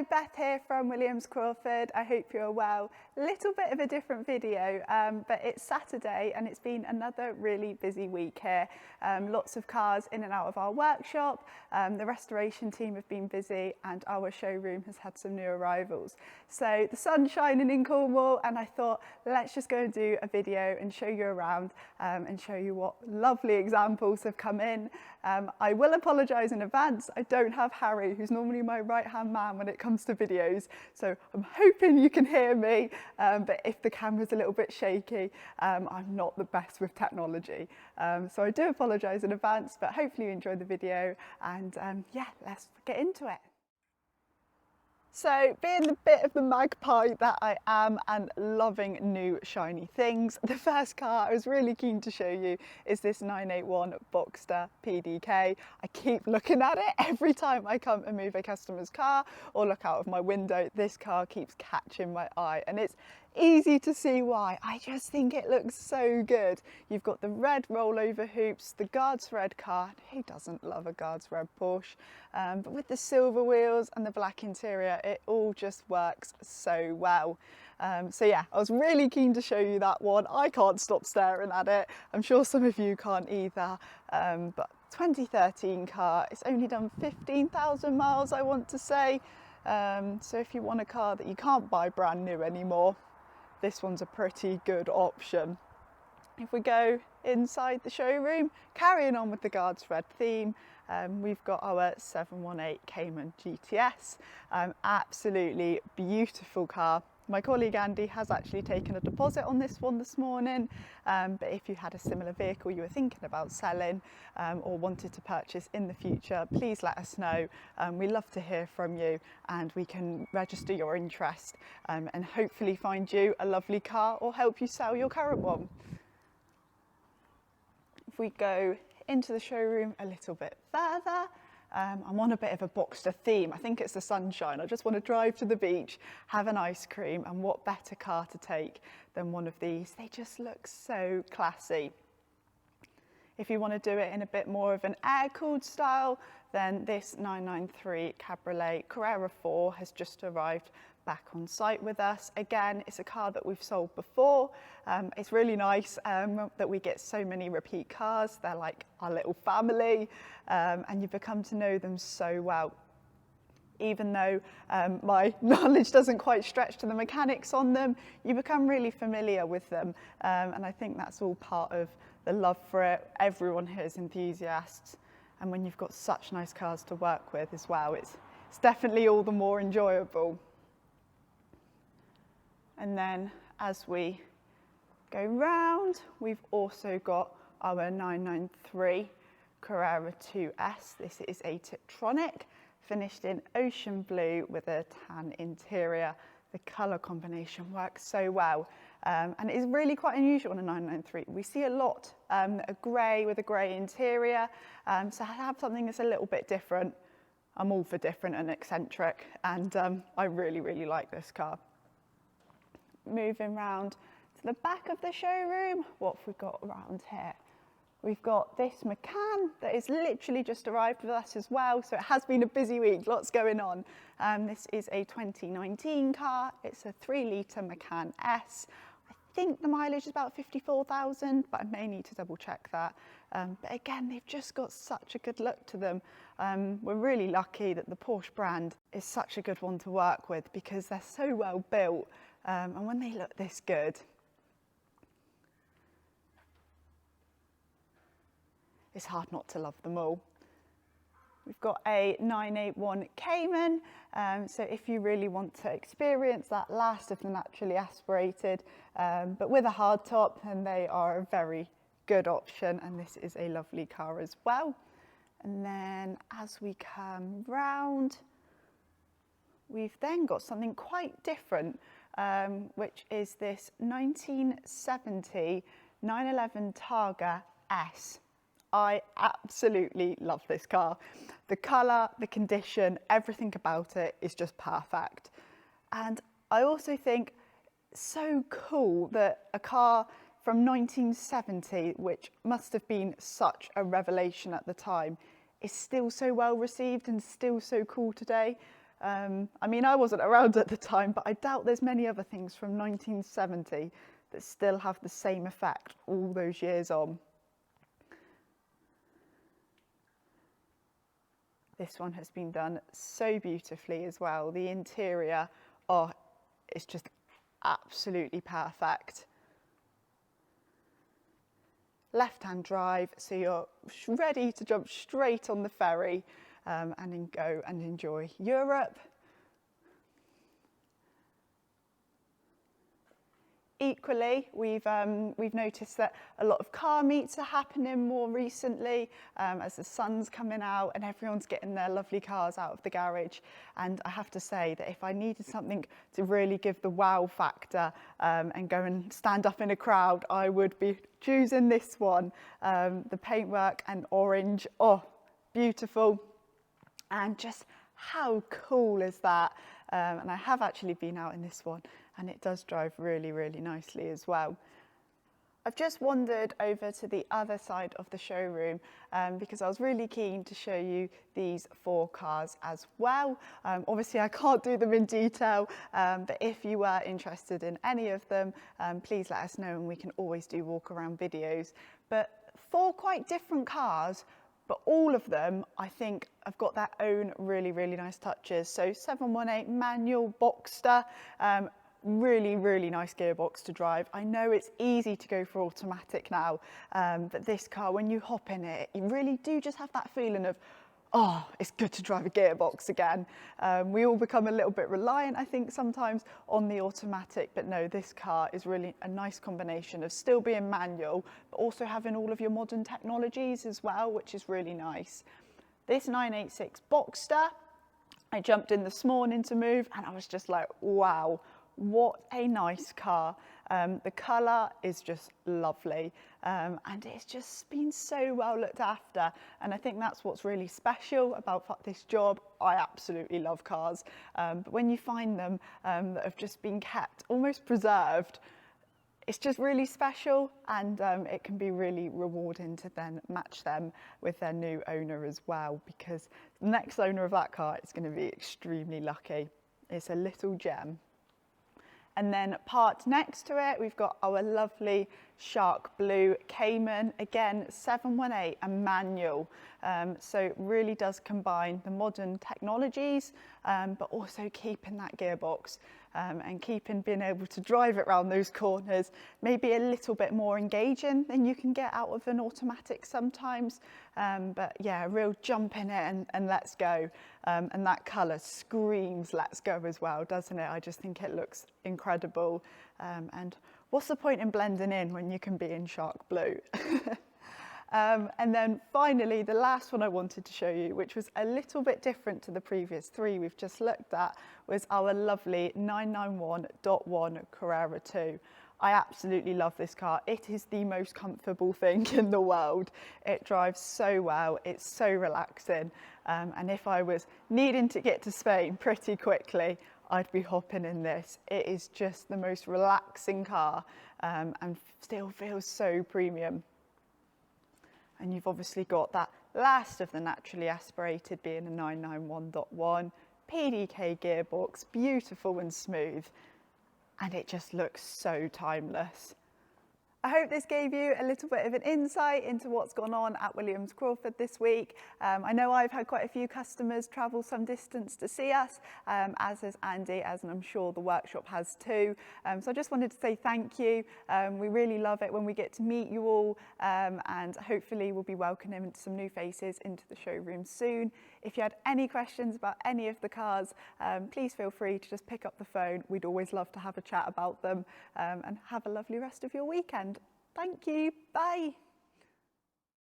Hello, Beth here from Williams Crawford. I hope you're well. Little bit of a different video, but it's Saturday and it's been another really busy week here. Lots of cars in and out of our workshop. The restoration team have been busy and our showroom has had some new arrivals. So the sun's shining in Cornwall and I thought, let's just go and do a video and show you around and show you what lovely examples have come in. I will apologise in advance. I don't have Harry, who's normally my right-hand man when it comes to videos. So I'm hoping you can hear me, but if the camera's a little bit shaky, I'm not the best with technology. So I do apologise in advance, but hopefully you enjoy the video and yeah, let's get into it. So being the bit of the magpie that I am and loving new shiny things, the first car I was really keen to show you is this 981 Boxster PDK. I keep looking at it every time I come and move a customer's car or look out of my window. This car keeps catching my eye and it's easy to see why. I just think it looks so good. You've got the red rollover hoops, the guards red car. Who doesn't love a guards red Porsche? But with the silver wheels and the black interior, it all just works so well. So yeah, I was really keen to show you that one. I can't stop staring at it. I'm sure some of you can't either. But 2013 car, it's only done 15,000 miles, I want to say. So if you want a car that you can't buy brand new anymore, this one's a pretty good option. If we go inside the showroom, carrying on with the guards red theme, we've got our 718 Cayman GTS. Absolutely beautiful car. My colleague Andy has actually taken a deposit on this one this morning, but if you had a similar vehicle you were thinking about selling or wanted to purchase in the future, please let us know. We love to hear from you and we can register your interest and hopefully find you a lovely car or help you sell your current one. If we go into the showroom a little bit further, I'm on a bit of a Boxster theme. I think it's the sunshine. I just want to drive to the beach, have an ice cream, and what better car to take than one of these? They just look so classy. If you want to do it in a bit more of an air-cooled style, then this 993 Cabriolet Carrera 4 has just arrived back on site with us. Again, it's a car that we've sold before. It's really nice that we get so many repeat cars. They're like our little family and you become to know them so well. Even though my knowledge doesn't quite stretch to the mechanics on them, you become really familiar with them. And I think that's all part of the love for it. Everyone here is enthusiasts. And when you've got such nice cars to work with as well, it's definitely all the more enjoyable. And then as we go round, we've also got our 993 Carrera 2S. This is a Tiptronic, finished in ocean blue with a tan interior. The colour combination works so well. And it is really quite unusual on a 993. We see a lot a grey with a grey interior. So I have something that's a little bit different. I'm all for different and eccentric, and I really, really like this car. Moving round to the back of the showroom, what have we got around here? We've got this Macan that is literally just arrived with us as well, so it has been a busy week, lots going on. This is a 2019 car, it's a 3-litre Macan S. I think the mileage is about 54,000, but I may need to double check that. But again, they've just got such a good look to them. We're really lucky that the Porsche brand is such a good one to work with because they're so well built. And when they look this good, it's hard not to love them all. We've got a 981 Cayman, so if you really want to experience that last of the naturally aspirated, but with a hard top, then they are a very good option, and this is a lovely car as well. And then as we come round, we've then got something quite different, which is this 1970 911 Targa S. I absolutely love this car. The colour, the condition, everything about it is just perfect. And I also think it's so cool that a car from 1970, which must have been such a revelation at the time, is still so well received and still so cool today. I mean, I wasn't around at the time, but I doubt there's many other things from 1970 that still have the same effect all those years on. This one has been done so beautifully as well. The interior, oh, it's just absolutely perfect. Left-hand drive, so you're ready to jump straight on the ferry and then go and enjoy Europe. Equally, we've noticed that a lot of car meets are happening more recently as the sun's coming out and everyone's getting their lovely cars out of the garage. And I have to say that if I needed something to really give the wow factor and go and stand up in a crowd, I would be choosing this one. The paintwork and orange, oh, beautiful. And just how cool is that? And I have actually been out in this one, and it does drive really, really nicely as well. I've just wandered over to the other side of the showroom because I was really keen to show you these 4 cars as well. Obviously I can't do them in detail, but if you were interested in any of them, please let us know and we can always do walk around videos. But 4 quite different cars, but all of them, I think, have got their own really, really nice touches. So 718 manual Boxster, really, really nice gearbox to drive. I know it's easy to go for automatic now, but this car, when you hop in it, you really do just have that feeling of, oh, it's good to drive a gearbox again. We all become a little bit reliant, I think, sometimes on the automatic, but no, this car is really a nice combination of still being manual, but also having all of your modern technologies as well, which is really nice. This 986 Boxster, I jumped in this morning to move and I was just like, wow, what a nice car. The colour is just lovely and it's just been so well looked after, and I think that's what's really special about this job. I absolutely love cars, but when you find them that have just been kept almost preserved, it's just really special, and it can be really rewarding to then match them with their new owner as well, because the next owner of that car is going to be extremely lucky. It's a little gem. And then parked next to it, we've got our lovely shark blue Cayman, again 718 and manual. So it really does combine the modern technologies, but also keeping that gearbox and being able to drive it around those corners, maybe a little bit more engaging than you can get out of an automatic sometimes. But yeah, a real jump in it and let's go. And that colour screams let's go as well, doesn't it? I just think it looks incredible. And what's the point in blending in when you can be in shark blue? And then finally, the last one I wanted to show you, which was a little bit different to the previous 3 we've just looked at, was our lovely 991.1 Carrera 2. I absolutely love this car. It is the most comfortable thing in the world. It drives so well, it's so relaxing. And if I was needing to get to Spain pretty quickly, I'd be hopping in this. It is just the most relaxing car and still feels so premium. And you've obviously got that last of the naturally aspirated being a 991.1, PDK gearbox, beautiful and smooth, and it just looks so timeless. I hope this gave you a little bit of an insight into what's gone on at Williams Crawford this week. I know I've had quite a few customers travel some distance to see us, as has Andy, as I'm sure the workshop has too. So I just wanted to say thank you. We really love it when we get to meet you all, and hopefully we'll be welcoming some new faces into the showroom soon. If you had any questions about any of the cars, please feel free to just pick up the phone. We'd always love to have a chat about them, and have a lovely rest of your weekend. Thank you. Bye.